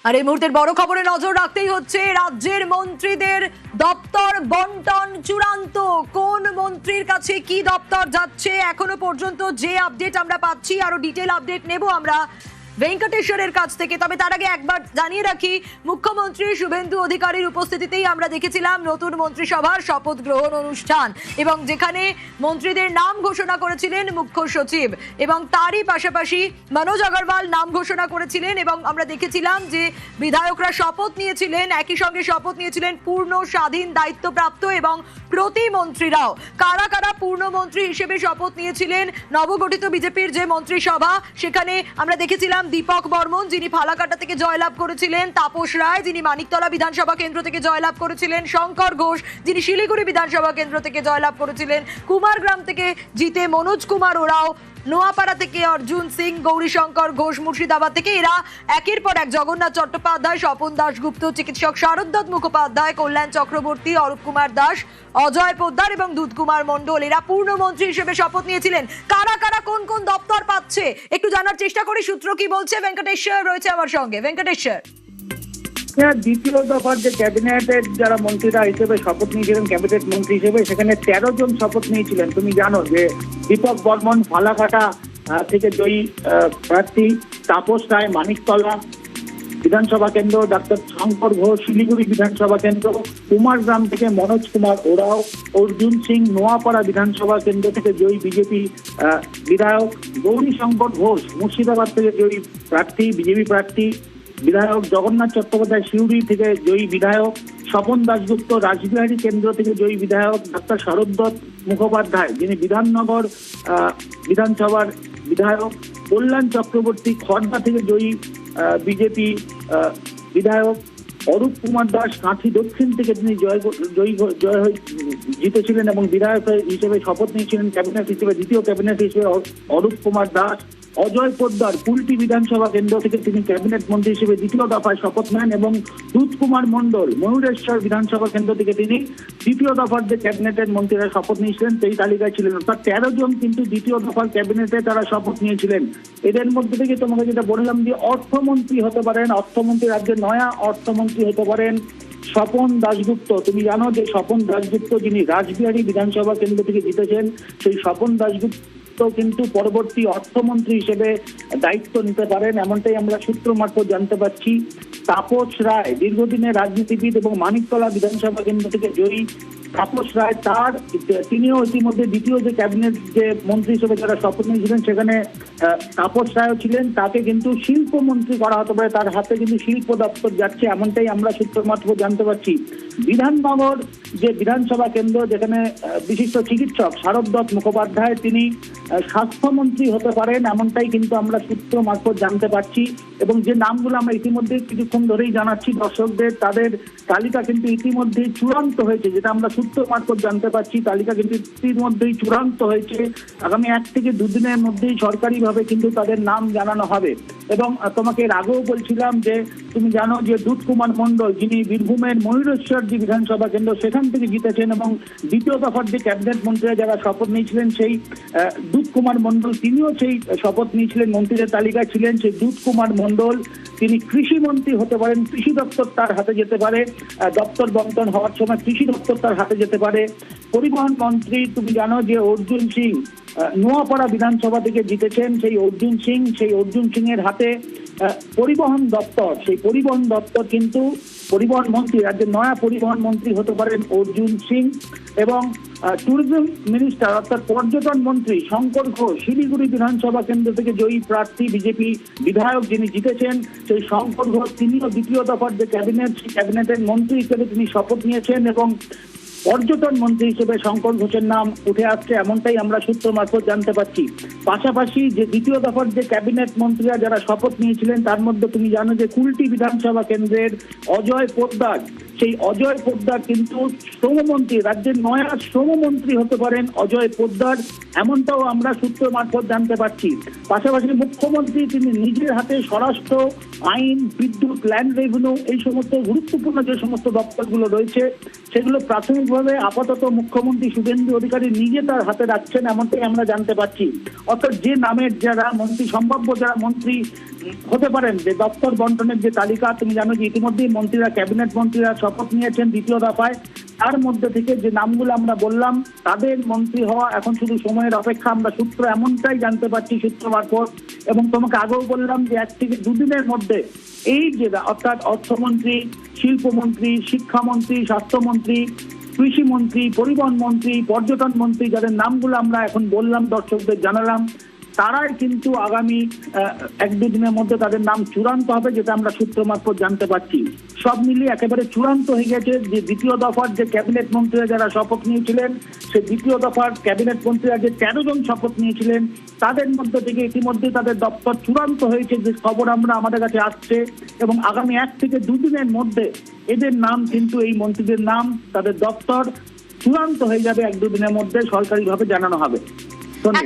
আর এই মুহূর্তের বড় খবরে নজর রাখতেই হচ্ছে, রাজ্যের মন্ত্রীদের দপ্তর বন্টন চূড়ান্ত। কোন মন্ত্রীর কাছে কি দপ্তর যাচ্ছে এখনো পর্যন্ত যে আপডেট আমরা পাচ্ছি, আরো ডিটেল আপডেট নেব আমরা ভেঙ্কটেশ্বরের কাছ থেকে। তবে তার আগে একবার জানিয়ে রাখি, মুখ্যমন্ত্রী শুভেন্দু অধিকারীর উপস্থিতিতেই আমরা দেখেছিলাম নতুন মন্ত্রিসভার শপথ গ্রহণ অনুষ্ঠান, এবং যেখানে মন্ত্রীদের নাম ঘোষণা করেছিলেন মুখ্য সচিব, এবং তারই পাশাপাশি মনোজ আগরওয়াল নাম ঘোষণা করেছিলেন। এবং আমরা দেখেছিলাম যে বিধায়করা শপথ নিয়েছিলেন, একই সঙ্গে শপথ নিয়েছিলেন পূর্ণ স্বাধীন দায়িত্বপ্রাপ্ত এবং প্রতিমন্ত্রীরাও। কারা কারা পূর্ণমন্ত্রী হিসেবে শপথ নিয়েছিলেন নবগঠিত বিজেপির যে মন্ত্রিসভা, সেখানে আমরা দেখেছিলাম দীপক বর্মন যিনি ফালাকাটা থেকে জয়লাভ করেছিলেন, তাপস রায় যিনি মানিকতলা বিধানসভা কেন্দ্র থেকে জয়লাভ করেছিলেন, শঙ্কর ঘোষ যিনি শিলিগুড়ি বিধানসভা কেন্দ্র থেকে জয়লাভ করেছিলেন, কুমারগ্রাম থেকে জিতে মনোজ কুমার ওরাও, নোয়াপাড়া থেকে অর্জুন সিং, গৌরীশঙ্কর ঘোষ মুর্শিদাবাদ থেকে, এরা একের পর এক জগন্নাথ চট্টোপাধ্যায়, স্বপন দাশগুপ্ত, চিকিৎসক শারদত্ত মুখোপাধ্যায়, কল্যাণ চক্রবর্তী, অরূপ কুমার দাস, অজয় পোদ্দার এবং দুধ কুমার মণ্ডল, এরা পূর্ণমন্ত্রী হিসেবে শপথ নিয়েছিলেন। কারা কারা কোন কোন দপ্তর পাচ্ছে একটু জানার চেষ্টা করি, সূত্র কি বলছে। ভেঙ্কটেশ্বর রয়েছে আমার সঙ্গে। ভেঙ্কটেশ্বর, দ্বিতীয় দফার যে ক্যাবিনেটের যারা মন্ত্রীরা হিসেবে শপথ নিয়েছিলেন, ক্যাবিনেট মন্ত্রী হিসেবে, সেখানে 13 জন শপথ নিয়েছিলেন। তুমি জানো যে দীপক বর্মন ফালাকাটা থেকে জয়ী প্রার্থী, তাপস রায় মানিকতলা বিধানসভা কেন্দ্র, ডাক্তার শঙ্কর ঘোষ শিলিগুড়ি বিধানসভা কেন্দ্র, কুমারগ্রাম থেকে মনোজ কুমার ওরাও, অর্জুন সিং নোয়াপাড়া বিধানসভা কেন্দ্র থেকে জয়ী বিজেপি বিধায়ক, গৌরীশঙ্কর ঘোষ মুর্শিদাবাদ থেকে জয়ী প্রার্থী বিজেপি প্রার্থী বিধায়ক, জগন্নাথ চট্টোপাধ্যায় সিউড়ি থেকে জয়ী বিধায়ক, স্বপন দাশগুপ্ত রাসবিহারী কেন্দ্র থেকে জয়ী বিধায়ক, ডাক্তার শারদত্ত মুখোপাধ্যায় যিনি বিধাননগর বিধানসভার বিধায়ক, কল্যাণ চক্রবর্তী খড়দা থেকে জয়ী বিজেপি বিধায়ক, অরূপ কুমার দাস কাঁথি দক্ষিণ থেকে তিনি জয় হয়ে জিতেছিলেন এবং বিধায়ক হিসেবে শপথ নিয়েছিলেন। ক্যাবিনেট হিসেবে দ্বিতীয় ক্যাবিনেট হিসেবে অরূপ কুমার দাস, অজয় পোদ্দার কুলটি বিধানসভা কেন্দ্র থেকে তিনি ক্যাবিনেট মন্ত্রী হিসেবে দ্বিতীয় দফায় শপথ নেন, এবং দুধ কুমার মণ্ডল ময়ূরেশ্বর বিধানসভা কেন্দ্র থেকে তিনি দ্বিতীয় দফার যে ক্যাবিনেটের মন্ত্রীরা শপথ নিয়েছিলেন সেই তালিকায় ছিলেন। অর্থাৎ 13 জন কিন্তু দ্বিতীয় দফার ক্যাবিনেটে তারা শপথ নিয়েছিলেন। এদের মধ্যে থেকে তোমাকে যেটা বললাম যে অর্থমন্ত্রী হতে পারেন, অর্থমন্ত্রী রাজ্যের নয়া অর্থমন্ত্রী হতে পারেন স্বপন দাশগুপ্ত। তুমি জানো যে স্বপন দাশগুপ্ত যিনি রাসবিহারী বিধানসভা কেন্দ্র থেকে জিতেছেন, সেই স্বপন দাশগুপ্ত কিন্তু পরবর্তী অর্থমন্ত্রী হিসেবে দায়িত্ব নিতে পারেন, এমনটাই আমরা সূত্র মারফত জানতে পারছি। তাপস রায় দীর্ঘদিনের রাজনীতিবিদ এবং মানিকতলা বিধানসভা কেন্দ্র থেকে জয়ী তাপস রায়, তিনিও ইতিমধ্যে দ্বিতীয় যে ক্যাবিনেট যে মন্ত্রী হিসেবে যারা শপথ নিয়েছিলেন সেখানে তাপস রায়ও ছিলেন। তাকে কিন্তু শিল্পমন্ত্রী করা হতে পারে, তার হাতে কিন্তু শিল্প দপ্তর যাচ্ছে, এমনটাই আমরা সূত্র মারফত জানতে পারছি। বিধাননগর যে বিধানসভা কেন্দ্র, যেখানে বিশিষ্ট চিকিৎসক শারদত্ত মুখোপাধ্যায় তিনি স্বাস্থ্যমন্ত্রী হতে পারেন, এমনটাই কিন্তু আমরা সূত্র মারফত জানতে পারছি। এবং যে নামগুলো আমরা ইতিমধ্যে কিছুক্ষণ ধরেই জানাচ্ছি দর্শকদের, তাদের তালিকা কিন্তু ইতিমধ্যেই চূড়ান্ত হয়েছে, যেটা আমরা সূত্র মারফত জানতে পারছি। তালিকা কিন্তু ইতিমধ্যেই চূড়ান্ত হয়েছে, আগামী 1 থেকে 2 দিনের মধ্যেই সরকারিভাবে কিন্তু তাদের নাম জানানো হবে। এবং তোমাকে এর আগেও বলছিলাম যে তুমি জানো যে দুধ কুমার মণ্ডল যিনি বীরভূমের ময়ূরেশ্বর যে বিধানসভা কেন্দ্র সেখান থেকে জিতেছেন, এবং দ্বিতীয় দফার যে ক্যাবিনেট মন্ত্রীরা যারা শপথ নিয়েছিলেন সেই দুধ কুমার মণ্ডল তিনিও সেই শপথ নিয়েছিলেন, মন্ত্রীদের তালিকায় ছিলেন। সেই দুধ কুমার মণ্ডল তিনি কৃষি মন্ত্রী হতে পারেন, কৃষি দপ্তর তার হাতে যেতে পারে, দপ্তর বন্টন হওয়ার সময় কৃষি দপ্তর তার হাতে যেতে পারে। পরিবহন মন্ত্রী তুমি জানো যে অর্জুন সিং নোয়াপাড়া বিধানসভা থেকে জিতেছেন, সেই অর্জুন সিং এর হাতে পরিবহন দপ্তর, সেই পরিবহন দপ্তর কিন্তু পরিবহন মন্ত্রী রাজ্যের নয়া পরিবহন মন্ত্রী হতে পারেন অর্জুন সিং। এবং ট্যুরিজম মিনিস্টার অর্থাৎ পর্যটন মন্ত্রী শঙ্কর ঘোষ শিলিগুড়ি বিধানসভা কেন্দ্র থেকে জয়ী প্রার্থী বিজেপি বিধায়ক যিনি জিতেছেন, সেই শঙ্কর ঘোষ তিনিও দ্বিতীয় দফার যে ক্যাবিনেট সেই ক্যাবিনেটের মন্ত্রী হিসেবে তিনি শপথ নিয়েছেন, এবং পর্যটন মন্ত্রী হিসেবে শঙ্কর ঘোষের নাম উঠে আসছে, এমনটাই আমরা সূত্র মারফত জানতে পারছি। পাশাপাশি যে দ্বিতীয় দফার যে ক্যাবিনেট মন্ত্রীরা যারা শপথ নিয়েছিলেন তার মধ্যে তুমি জানো যে কুলটি বিধানসভা কেন্দ্রের অজয় পোদ্দার, সেই অজয় পোদ্দার কিন্তু শ্রমমন্ত্রী, রাজ্যের নয়া শ্রমমন্ত্রী হতে পারেন অজয় পোদ্দার, এমনটাও আমরা সূত্র মারফত জানতে পারছি। পাশাপাশি মুখ্যমন্ত্রী তিনি নিজের হাতে স্বরাষ্ট্র, আইন, বিদ্যুৎ, ল্যান্ড রেভিনিউ এই সমস্ত গুরুত্বপূর্ণ যে সমস্ত দপ্তরগুলো রয়েছে সেগুলো প্রাথমিকভাবে আপাতত মুখ্যমন্ত্রী শুভেন্দু অধিকারী নিজে তার হাতে রাখছেন, এমনটাই আমরা জানতে পারছি। অর্থাৎ যে নামের যারা মন্ত্রী, সম্ভাব্য যারা মন্ত্রী হতে পারেন যে দপ্তর বন্টনের যে তালিকা, তুমি জানো যে ইতিমধ্যেই মন্ত্রীরা, ক্যাবিনেট মন্ত্রীরা শপথ নিয়েছেন দ্বিতীয় দফায়। তার মধ্যে থেকে যে নামগুলো আমরা বললাম তাদের মন্ত্রী হওয়া এখন শুধু সময়ের অপেক্ষা। আমরা সূত্র এমনটাই জানতে পারছি সূত্র মারফত, এবং তোমাকে আগেও বললাম যে 1 থেকে 2 দিনের মধ্যে এই যে অর্থাৎ অর্থমন্ত্রী, শিল্পমন্ত্রী, শিক্ষামন্ত্রী, স্বাস্থ্যমন্ত্রী, কৃষিমন্ত্রী, পরিবহন মন্ত্রী, পর্যটন মন্ত্রী, যাদের নামগুলো আমরা এখন বললাম, দর্শকদের জানালাম, তারাই কিন্তু আগামী 1-2 দিনের মধ্যে তাদের নাম চূড়ান্ত হবে, যেটা আমরা সূত্র মারফত জানতে পারছি। সব মিলিয়ে একেবারে চূড়ান্ত হয়ে গেছে যে দ্বিতীয় দফার যে ক্যাবিনেট মন্ত্রীরা যারা শপথ নিয়েছিলেন, সে দ্বিতীয় দফার ক্যাবিনেট মন্ত্রীরা যে 13 জন শপথ নিয়েছিলেন, তাদের মধ্যে থেকে ইতিমধ্যে তাদের দপ্তর চূড়ান্ত হয়েছে, যে খবর আমরা আমাদের কাছে আসছে। এবং আগামী 1 থেকে 2 দিনের মধ্যে এদের নাম কিন্তু, এই মন্ত্রীদের নাম, তাদের দপ্তর চূড়ান্ত হয়ে যাবে, 1-2 দিনের মধ্যে সরকারিভাবে জানানো হবে। ধন্যবাদ।